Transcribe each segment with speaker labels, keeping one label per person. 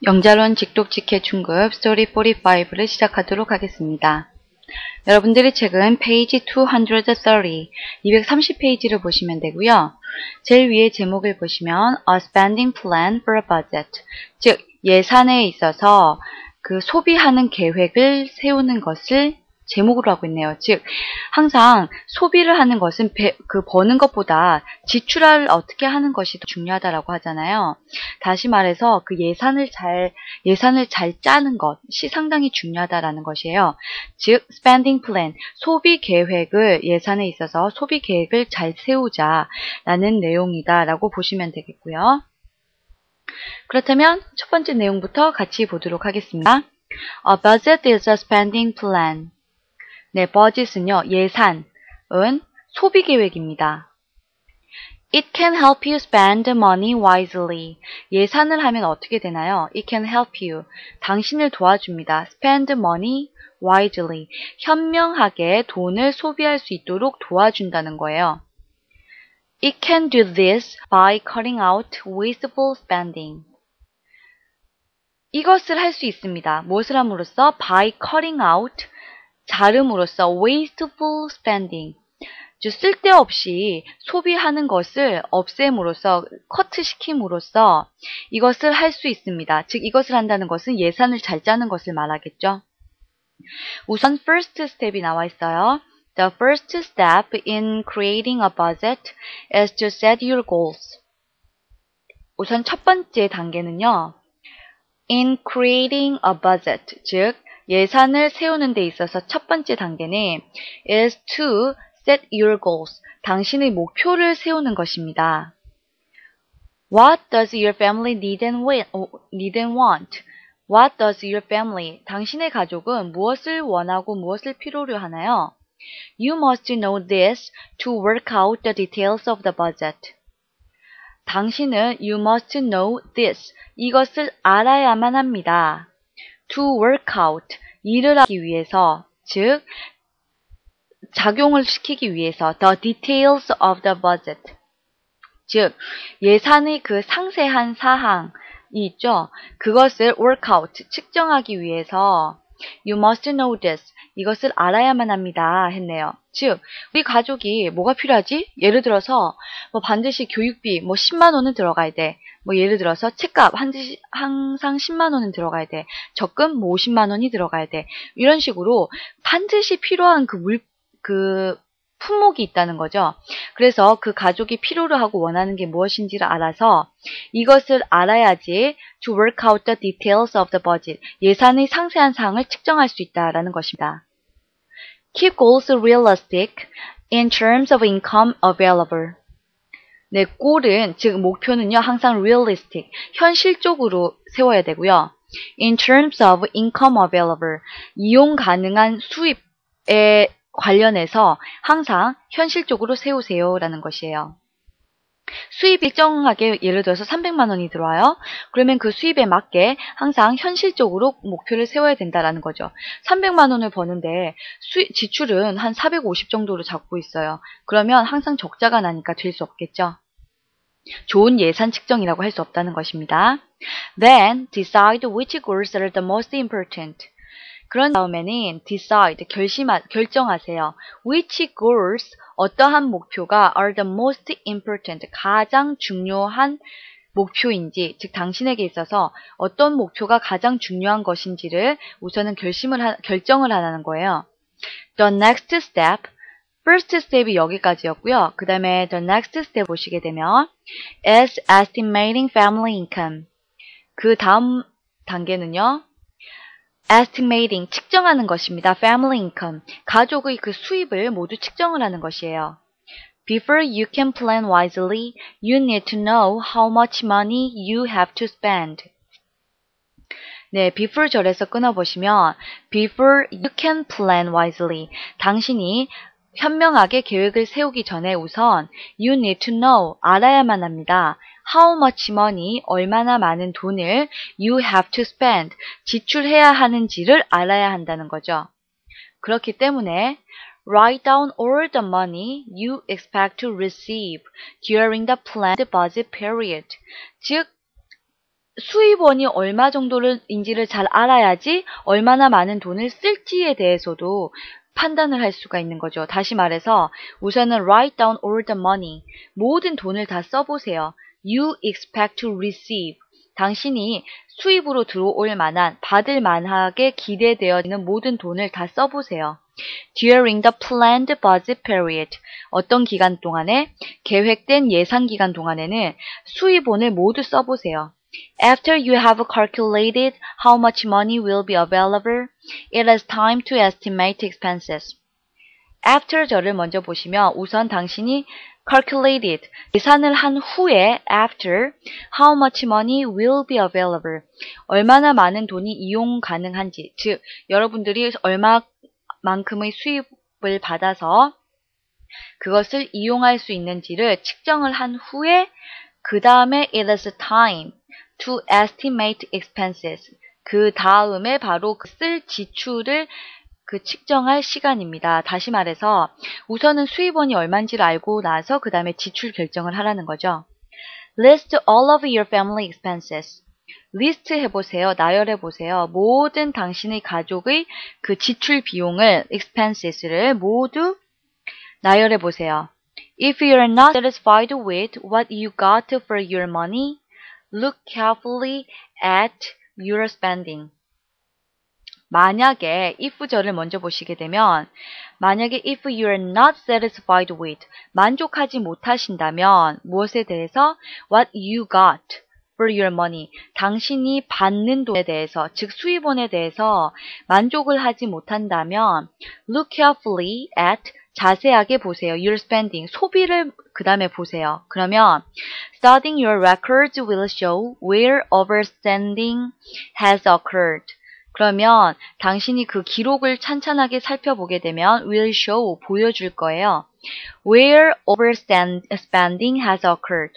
Speaker 1: 영자론 직독직해 중급 스토리 45를 시작하도록 하겠습니다. 여러분들의 책은 페이지 230페이지를 보시면 되고요. 제일 위에 제목을 보시면 A Spending Plan for a Budget, 즉 예산에 있어서 그 소비하는 계획을 세우는 것을 제목으로 하고 있네요. 즉 항상 소비를 하는 것은 버는 것보다 지출을 어떻게 하는 것이 더 중요하다라고 하잖아요. 다시 말해서 그 예산을 잘 짜는 것이 상당히 중요하다라는 것이에요. 즉 spending plan, 소비 계획을 예산에 있어서 소비 계획을 잘 세우자라는 내용이다라고 보시면 되겠고요. 그렇다면 첫 번째 내용부터 같이 보도록 하겠습니다. A budget is a spending plan. 네, budget은요, 예산은 소비 계획입니다. It can help you spend money wisely. 예산을 하면 어떻게 되나요? It can help you. 당신을 도와줍니다. Spend money wisely. 현명하게 돈을 소비할 수 있도록 도와준다는 거예요. It can do this by cutting out wasteful spending. 이것을 할 수 있습니다. 무엇을 함으로써? By cutting out, 자름으로써 wasteful spending, 즉 쓸데없이 소비하는 것을 없앰으로써, 커트시킴으로써 이것을 할 수 있습니다. 즉 이것을 한다는 것은 예산을 잘 짜는 것을 말하겠죠. 우선 first step이 나와 있어요. The first step in creating a budget is to set your goals. 우선 첫 번째 단계는요, in creating a budget, 즉 예산을 세우는 데 있어서 첫 번째 단계는 is to set your goals. 당신의 목표를 세우는 것입니다. What does your family need and want? What does your family? 당신의 가족은 무엇을 원하고 무엇을 필요로 하나요? You must know this to work out the details of the budget. 당신은 you must know this. 이것을 알아야만 합니다. To work out, 일을 하기 위해서, 즉 작용을 시키기 위해서 the details of the budget, 즉 예산의 그 상세한 사항이 있죠. 그것을 work out, 측정하기 위해서 you must know this, 이것을 알아야만 합니다 했네요. 즉 우리 가족이 뭐가 필요하지? 예를 들어서 뭐 반드시 교육비 10만 원은 들어가야 돼. 예를 들어서 책값 항상 10만 원은 들어가야 돼. 적금 50만 원이 들어가야 돼. 이런 식으로 반드시 필요한 그 품목이 있다는 거죠. 그래서 그 가족이 필요로 하고 원하는 게 무엇인지를 알아서 이것을 알아야지 to work out the details of the budget, 예산의 상세한 사항을 측정할 수 있다라는 것입니다. Keep goals realistic in terms of income available. 네, 골은, 즉 목표는요, 항상 realistic, 현실적으로 세워야 되고요. In terms of income available, 이용 가능한 수입에 관련해서 항상 현실적으로 세우세요라는 것이에요. 수입이 일정하게 예를 들어서 300만 원이 들어와요. 그러면 그 수입에 맞게 항상 현실적으로 목표를 세워야 된다라는 거죠. 300만 원을 버는데 지출은 한 450 정도로 잡고 있어요. 그러면 항상 적자가 나니까 될 수 없겠죠. 좋은 예산 측정이라고 할 수 없다는 것입니다. Then decide which goals are the most important. 그런 다음에는 decide, 결정하세요. Which goals, 어떠한 목표가 are the most important, 가장 중요한 목표인지, 즉 당신에게 있어서 어떤 목표가 가장 중요한 것인지를 우선은 결정을 하라는 거예요. The next step, first step이 여기까지였고요. 그 다음에 the next step 보시게 되면 is estimating family income. 그 다음 단계는요, estimating, 측정하는 것입니다. family income, 가족의 그 수입을 모두 측정을 하는 것이에요. Before you can plan wisely, you need to know how much money you have to spend. 네, before 절에서 끊어보시면 before you can plan wisely, 당신이 현명하게 계획을 세우기 전에 우선 you need to know, 알아야만 합니다. How much money, 얼마나 많은 돈을 you have to spend, 지출해야 하는지를 알아야 한다는 거죠. 그렇기 때문에 write down all the money you expect to receive during the planned budget period. 즉 수입원이 얼마 정도인지를 잘 알아야지 얼마나 많은 돈을 쓸지에 대해서도 판단을 할 수가 있는 거죠. 다시 말해서 우선은 write down all the money. 모든 돈을 다 써보세요. You expect to receive. 당신이 수입으로 들어올 만한, 받을 만하게 기대되어 있는 모든 돈을 다 써보세요. During the planned budget period. 어떤 기간 동안에, 계획된 예상 기간 동안에는 수입원을 모두 써보세요. After you have calculated how much money will be available, it is time to estimate expenses. After절을 먼저 보시면 우선 당신이 calculated, 계산을 한 후에 after, how much money will be available, 얼마나 많은 돈이 이용 가능한지, 즉 여러분들이 얼마만큼의 수입을 받아서 그것을 이용할 수 있는지를 측정을 한 후에 그 다음에 it is time to estimate expenses. 그 다음에 바로 쓸 지출을 측정할 시간입니다. 다시 말해서 우선은 수입원이 얼마인지를 알고 나서 그 다음에 지출 결정을 하라는 거죠. List all of your family expenses. 리스트 해보세요. 나열해보세요. 모든 당신의 가족의 그 지출 비용을, expenses를 모두 나열해보세요. If you are not satisfied with what you got for your money, look carefully at your spending. 만약에 if절을 먼저 보시게 되면 만약에 if you are not satisfied with 만족하지 못하신다면 무엇에 대해서 what you got for your money 당신이 받는 돈에 대해서 즉 수입원에 대해서 만족을 하지 못한다면 look carefully at 자세하게 보세요. Your spending 소비를 그 다음에 보세요. 그러면 studying your records will show where overspending has occurred. 그러면 당신이 그 기록을 찬찬하게 살펴보게 되면 will show, 보여줄 거예요. Where overspending has occurred.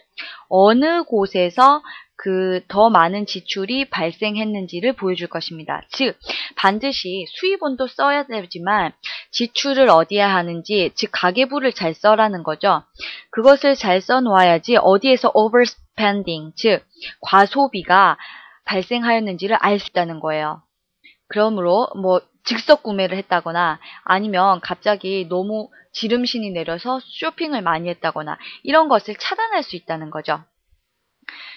Speaker 1: 어느 곳에서 그 더 많은 지출이 발생했는지를 보여줄 것입니다. 즉, 반드시 수입원도 써야 되지만 지출을 어디에 하는지, 즉 가계부를 잘 써라는 거죠. 그것을 잘 써놓아야지 어디에서 overspending, 즉 과소비가 발생하였는지를 알 수 있다는 거예요. 그러므로 뭐 즉석 구매를 했다거나 아니면 갑자기 너무 지름신이 내려서 쇼핑을 많이 했다거나 이런 것을 차단할 수 있다는 거죠.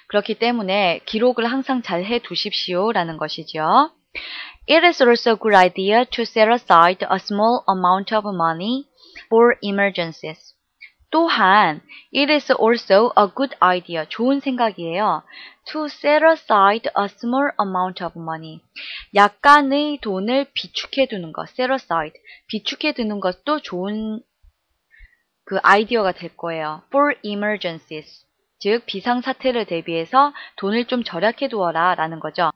Speaker 1: 그렇기 때문에 기록을 항상 잘 해두십시오 라는 것이죠. It is also a good idea to set aside a small amount of money for emergencies. 또한 it is also a good idea, 좋은 생각이에요. To set aside a small amount of money. 약간의 돈을 비축해 두는 것, set aside. 비축해 두는 것도 좋은 그 아이디어가 될 거예요. For emergencies. 즉 비상사태를 대비해서 돈을 좀 절약해 두어라 라는 거죠.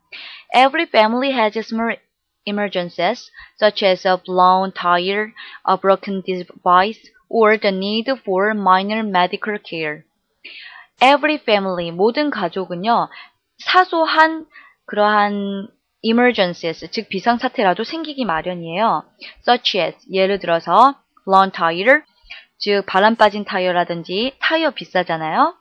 Speaker 1: Every family has small emergencies such as a blown tire, a broken device, or the need for minor medical care. Every family, 모든 가족은요, 사소한 그러한 emergencies, 즉 비상사태라도 생기기 마련이에요. Such as, 예를 들어서 blown tire, 즉 바람 빠진 타이어라든지 타이어 비싸잖아요.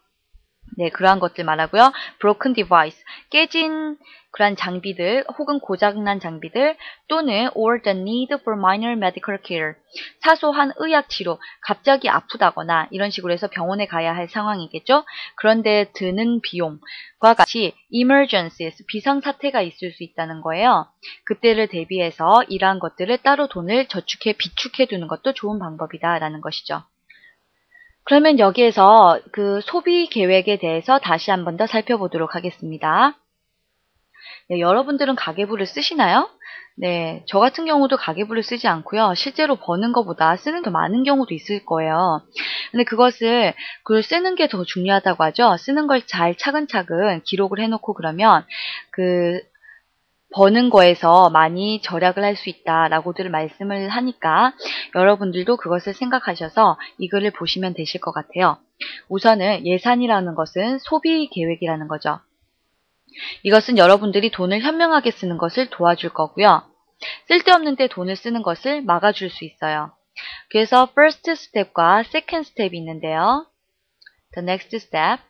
Speaker 1: 네, 그러한 것들 말하고요. broken device, 깨진 그러한 장비들 혹은 고장난 장비들 또는 or the need for minor medical care, 사소한 의학 치료, 갑자기 아프다거나 이런 식으로 해서 병원에 가야 할 상황이겠죠. 그런데 드는 비용과 같이 emergencies, 비상사태가 있을 수 있다는 거예요. 그때를 대비해서 이러한 것들을 따로 돈을 비축해 두는 것도 좋은 방법이다라는 것이죠. 그러면 여기에서 그 소비 계획에 대해서 다시 한 번 더 살펴보도록 하겠습니다. 네, 여러분들은 가계부를 쓰시나요? 네, 저 같은 경우도 가계부를 쓰지 않고요. 실제로 버는 것보다 쓰는 게 많은 경우도 있을 거예요. 근데 그것을 쓰는 게 더 중요하다고 하죠. 쓰는 걸 잘 차근차근 기록을 해놓고 그러면 버는 거에서 많이 절약을 할 수 있다라고들 말씀을 하니까 여러분들도 그것을 생각하셔서 이 글을 보시면 되실 것 같아요. 우선은 예산이라는 것은 소비 계획이라는 거죠. 이것은 여러분들이 돈을 현명하게 쓰는 것을 도와줄 거고요. 쓸데없는 데 돈을 쓰는 것을 막아줄 수 있어요. 그래서 first step과 second step이 있는데요. The next step.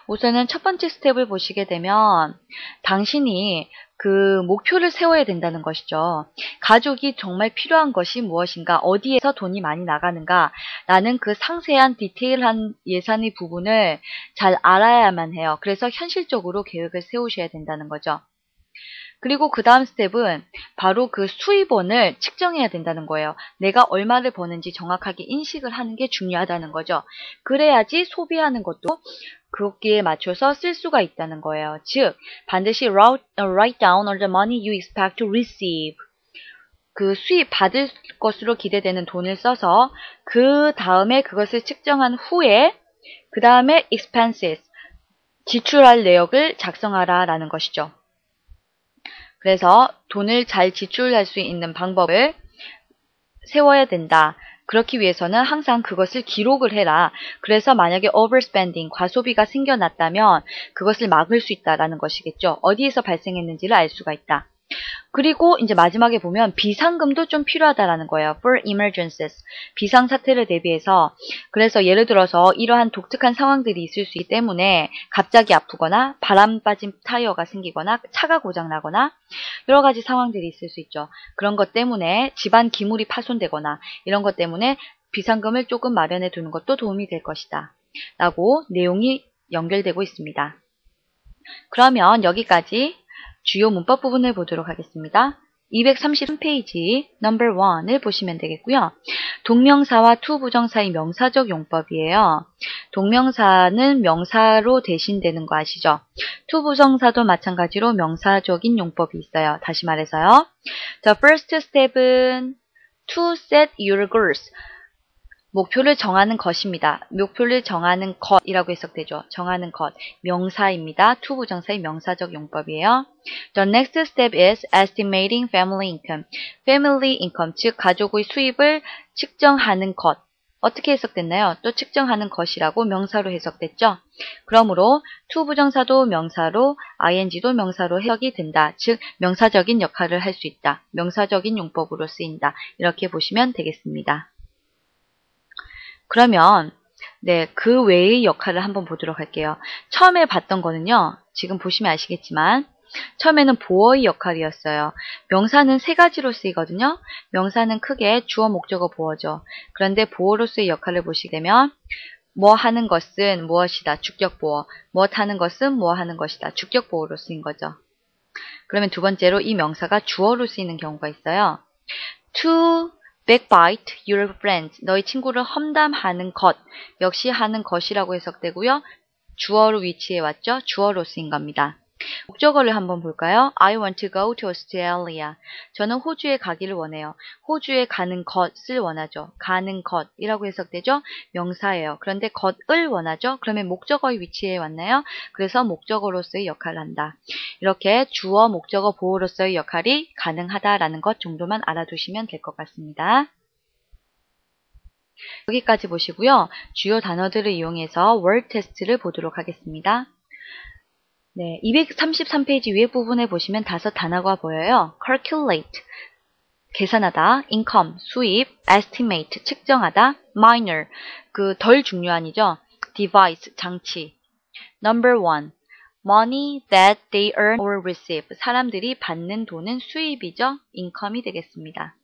Speaker 1: 우선은 첫 번째 스텝을 보시게 되면 당신이 그 목표를 세워야 된다는 것이죠. 가족이 정말 필요한 것이 무엇인가, 어디에서 돈이 많이 나가는가 라는 그 상세한 디테일한 예산의 부분을 잘 알아야만 해요. 그래서 현실적으로 계획을 세우셔야 된다는 거죠. 그리고 그 다음 스텝은 바로 그 수입원을 측정해야 된다는 거예요. 내가 얼마를 버는지 정확하게 인식을 하는 게 중요하다는 거죠. 그래야지 소비하는 것도 거기에 맞춰서 쓸 수가 있다는 거예요. 즉, 반드시 write down all the money you expect to receive. 그 수입 받을 것으로 기대되는 돈을 써서 그 다음에 그것을 측정한 후에 그 다음에 expenses, 지출할 내역을 작성하라 라는 것이죠. 그래서 돈을 잘 지출할 수 있는 방법을 세워야 된다. 그렇기 위해서는 항상 그것을 기록을 해라. 그래서 만약에 overspending, 과소비가 생겨났다면 그것을 막을 수 있다라는 것이겠죠. 어디에서 발생했는지를 알 수가 있다. 그리고 이제 마지막에 보면 비상금도 좀 필요하다라는 거예요. For emergencies. 비상사태를 대비해서. 그래서 예를 들어서 이러한 독특한 상황들이 있을 수 있기 때문에 갑자기 아프거나 바람 빠진 타이어가 생기거나 차가 고장나거나 여러 가지 상황들이 있을 수 있죠. 그런 것 때문에 집안 기물이 파손되거나 이런 것 때문에 비상금을 조금 마련해 두는 것도 도움이 될 것이다. 라고 내용이 연결되고 있습니다. 그러면 여기까지 주요 문법 부분을 보도록 하겠습니다. 233페이지 넘버 1을 보시면 되겠고요. 동명사와 to 부정사의 명사적 용법이에요. 동명사는 명사로 대신되는 거 아시죠? to 부정사도 마찬가지로 명사적인 용법이 있어요. 다시 말해서요. The first step은 to set your goals. 목표를 정하는 것입니다. 목표를 정하는 것이라고 해석되죠. 정하는 것, 명사입니다. to 부정사의 명사적 용법이에요. The next step is estimating family income. Family income, 즉 가족의 수입을 측정하는 것. 어떻게 해석됐나요? 또 측정하는 것이라고 명사로 해석됐죠. 그러므로 to 부정사도 명사로, ing도 명사로 해석이 된다. 즉 명사적인 역할을 할 수 있다. 명사적인 용법으로 쓰인다. 이렇게 보시면 되겠습니다. 그러면 그 외의 역할을 한번 보도록 할게요. 처음에 봤던 거는요. 지금 보시면 아시겠지만 처음에는 보어의 역할이었어요. 명사는 세 가지로 쓰이거든요. 명사는 크게 주어, 목적어, 보어죠. 그런데 보어로서의 역할을 보시게 되면 뭐 하는 것은 무엇이다. 주격보어. 무엇 하는 것은 뭐 하는 것이다. 주격보어로 쓰인 거죠. 그러면 두 번째로 이 명사가 주어로 쓰이는 경우가 있어요. To backbite your friends. 너희 친구를 험담하는 것. 역시 하는 것이라고 해석되고요. 주어로 위치해 왔죠. 주어로 쓰인 겁니다. 목적어를 한번 볼까요? I want to go to Australia. 저는 호주에 가기를 원해요. 호주에 가는 것을 원하죠. 가는 것이라고 해석되죠. 명사예요. 그런데 것을 원하죠. 그러면 목적어의 위치에 왔나요? 그래서 목적어로서의 역할을 한다. 이렇게 주어, 목적어, 보어로서의 역할이 가능하다라는 것 정도만 알아두시면 될 것 같습니다. 여기까지 보시고요. 주요 단어들을 이용해서 word 테스트를 보도록 하겠습니다. 233페이지 위에 부분에 보시면 5단어가 보여요. calculate, 계산하다, income, 수입, estimate, 측정하다, minor, 덜 중요한이죠. device, 장치. Number 1, money that they earn or receive, 사람들이 받는 돈은 수입이죠. income이 되겠습니다.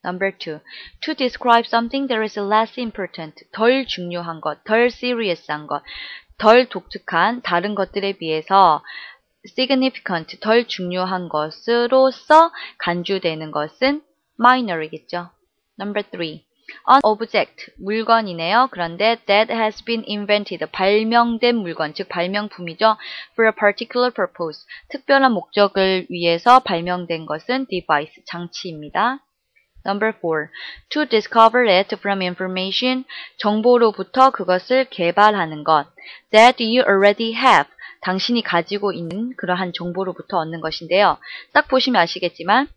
Speaker 1: Number 2, to describe something that is less important, 덜 중요한 것, 덜 serious한 것, 덜 독특한 다른 것들에 비해서 significant, 덜 중요한 것으로서 간주되는 것은 minor이겠죠. Number 3, an object, 물건이네요. 그런데 that has been invented, 발명된 물건, 즉 발명품이죠. For a particular purpose, 특별한 목적을 위해서 발명된 것은 device, 장치입니다. Number 4, to discover it from information, 정보로부터 그것을 개발하는 것. That you already have, 당신이 가지고 있는 그러한 정보로부터 얻는 것인데요. 딱 보시면 아시겠지만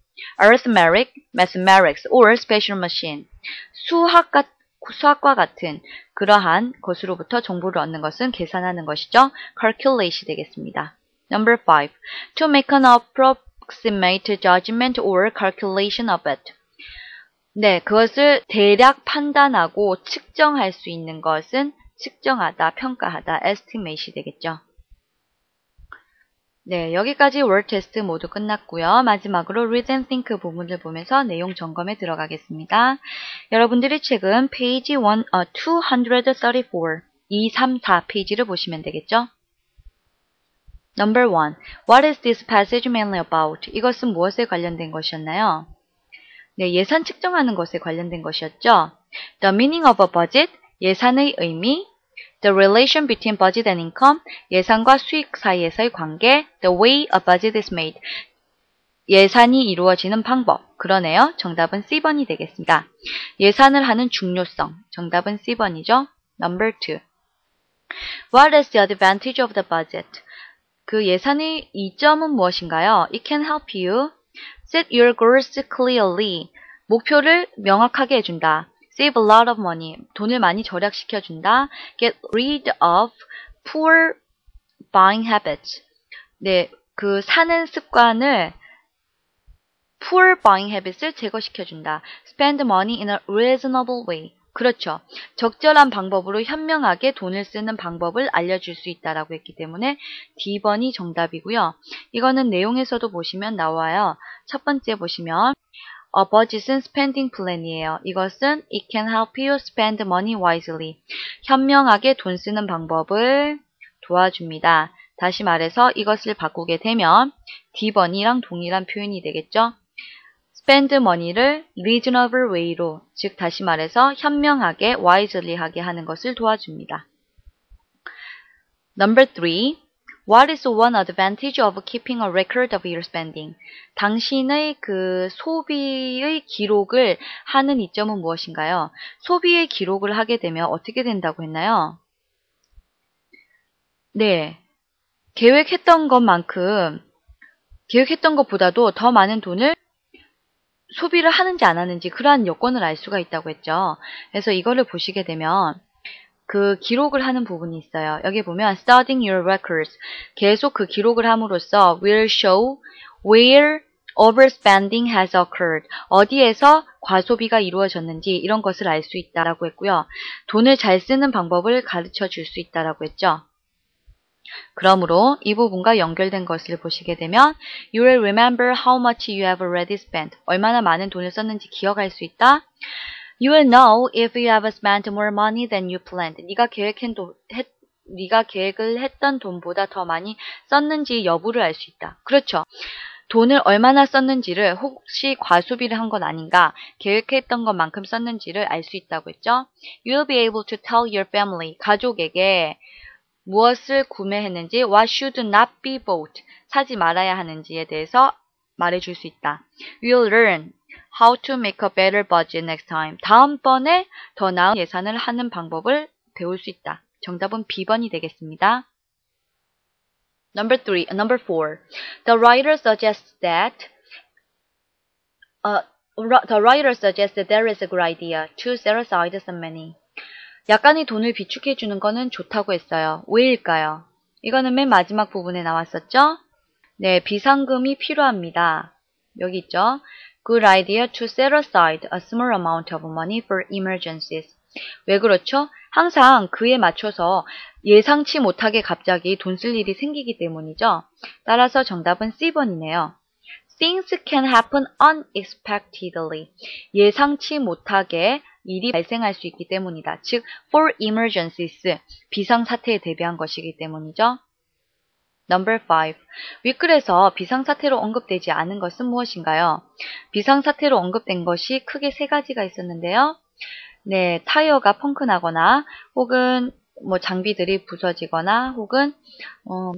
Speaker 1: arithmetic, mathematics, or special machine, 수학과 같은 그러한 것으로부터 정보를 얻는 것은 계산하는 것이죠. calculate이 되겠습니다. Number 5, to make an approximate judgment or calculation of it. 그것을 대략 판단하고 측정할 수 있는 것은 측정하다, 평가하다, estimate이 되겠죠. 네, 여기까지 word 테스트 모두 끝났고요. 마지막으로 read and think 부분을 보면서 내용 점검에 들어가겠습니다. 여러분들이 책은 페이지 234, 234 페이지를 보시면 되겠죠. Number 1. What is this passage mainly about? 이것은 무엇에 관련된 것이었나요? 네, 예산 측정하는 것에 관련된 것이었죠. The meaning of a budget, 예산의 의미. The relation between budget and income, 예산과 수익 사이에서의 관계. The way a budget is made, 예산이 이루어지는 방법. 그러네요. 정답은 C번이 되겠습니다. 예산을 하는 중요성. 정답은 C번이죠. Number 2. What is the advantage of the budget? 그 예산의 이점은 무엇인가요? It can help you set your goals clearly. 목표를 명확하게 해준다. Save a lot of money. 돈을 많이 절약시켜준다. Get rid of poor buying habits. 네, 그 사는 습관을 poor buying habits을 제거시켜준다. Spend money in a reasonable way. 그렇죠. 적절한 방법으로 현명하게 돈을 쓰는 방법을 알려줄 수 있다라고 했기 때문에 D번이 정답이고요. 이거는 내용에서도 보시면 나와요. 첫 번째 보시면 A budget은 spending plan이에요. 이것은 It can help you spend money wisely. 현명하게 돈 쓰는 방법을 도와줍니다. 다시 말해서 이것을 바꾸게 되면 D번이랑 동일한 표현이 되겠죠. spend money를 reasonable way로, 즉 다시 말해서 현명하게, wisely 하게 하는 것을 도와줍니다. Number 3. What is one advantage of keeping a record of your spending? 당신의 그 소비의 기록을 하는 이점은 무엇인가요? 소비의 기록을 하게 되면 어떻게 된다고 했나요? 네, 계획했던 것보다도 더 많은 돈을 소비를 하는지 안 하는지 그러한 여건을 알 수가 있다고 했죠. 그래서 이거를 보시게 되면 그 기록을 하는 부분이 있어요. 여기 보면 studying your records, 계속 그 기록을 함으로써 will show where overspending has occurred, 어디에서 과소비가 이루어졌는지 이런 것을 알 수 있다라고 했고요. 돈을 잘 쓰는 방법을 가르쳐 줄 수 있다라고 했죠. 그러므로 이 부분과 연결된 것을 보시게 되면 You will remember how much you have already spent. 얼마나 많은 돈을 썼는지 기억할 수 있다. You will know if you have spent more money than you planned. 네가 계획을 했던 돈보다 더 많이 썼는지 여부를 알 수 있다. 그렇죠. 돈을 얼마나 썼는지를, 혹시 과소비를 한 건 아닌가, 계획했던 것만큼 썼는지를 알 수 있다고 했죠. You will be able to tell your family, 가족에게 무엇을 구매했는지, what should not be bought, 사지 말아야 하는지에 대해서 말해줄 수 있다. You'll learn how to make a better budget next time. 다음번에 더 나은 예산을 하는 방법을 배울 수 있다. 정답은 B번이 되겠습니다. Number 4. The writer suggests that there is a good idea to set aside some money. 약간의 돈을 비축해주는 거는 좋다고 했어요. 왜일까요? 이거는 맨 마지막 부분에 나왔었죠? 네, 비상금이 필요합니다. 여기 있죠? Good idea to set aside a small amount of money for emergencies. 왜 그렇죠? 항상 그에 맞춰서 예상치 못하게 갑자기 돈 쓸 일이 생기기 때문이죠. 따라서 정답은 C번이네요. Things can happen unexpectedly. 예상치 못하게 일이 발생할 수 있기 때문이다. 즉, for emergencies, 비상사태에 대비한 것이기 때문이죠. Number 5. 윗글에서 비상사태로 언급되지 않은 것은 무엇인가요? 비상사태로 언급된 것이 크게 세 가지가 있었는데요. 네, 타이어가 펑크나거나 혹은 장비들이 부서지거나 혹은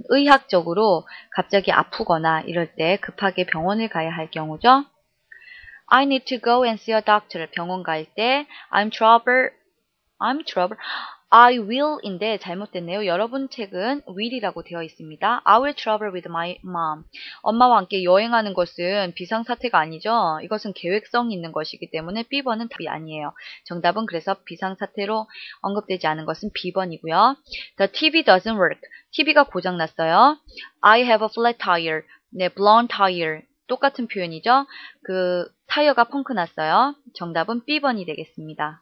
Speaker 1: 의학적으로 갑자기 아프거나 이럴 때 급하게 병원을 가야 할 경우죠. I need to go and see a doctor. 병원 갈 때 I'm trouble. I will인데 잘못됐네요. 여러분 책은 will이라고 되어 있습니다. I will travel with my mom. 엄마와 함께 여행하는 것은 비상사태가 아니죠. 이것은 계획성이 있는 것이기 때문에 B번은 답이 아니에요. 정답은 그래서 비상사태로 언급되지 않은 것은 B번이고요. The TV doesn't work. TV가 고장났어요. I have a flat tire. 네, blown tire. 똑같은 표현이죠. 그 타이어가 펑크 났어요. 정답은 B번이 되겠습니다.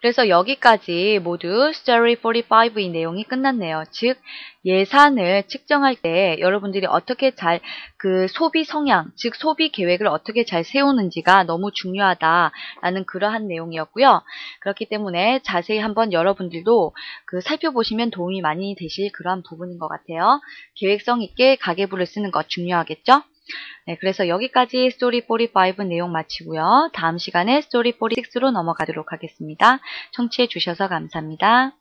Speaker 1: 그래서 여기까지 모두 Story 45의 내용이 끝났네요. 즉 예산을 측정할 때 여러분들이 어떻게 잘 그 소비 성향, 즉 소비 계획을 어떻게 잘 세우는지가 너무 중요하다라는 그러한 내용이었고요. 그렇기 때문에 자세히 한번 여러분들도 그 살펴보시면 도움이 많이 되실 그러한 부분인 것 같아요. 계획성 있게 가계부를 쓰는 것 중요하겠죠? 네, 그래서 여기까지 스토리 45 내용 마치고요. 다음 시간에 스토리 46로 넘어가도록 하겠습니다. 청취해 주셔서 감사합니다.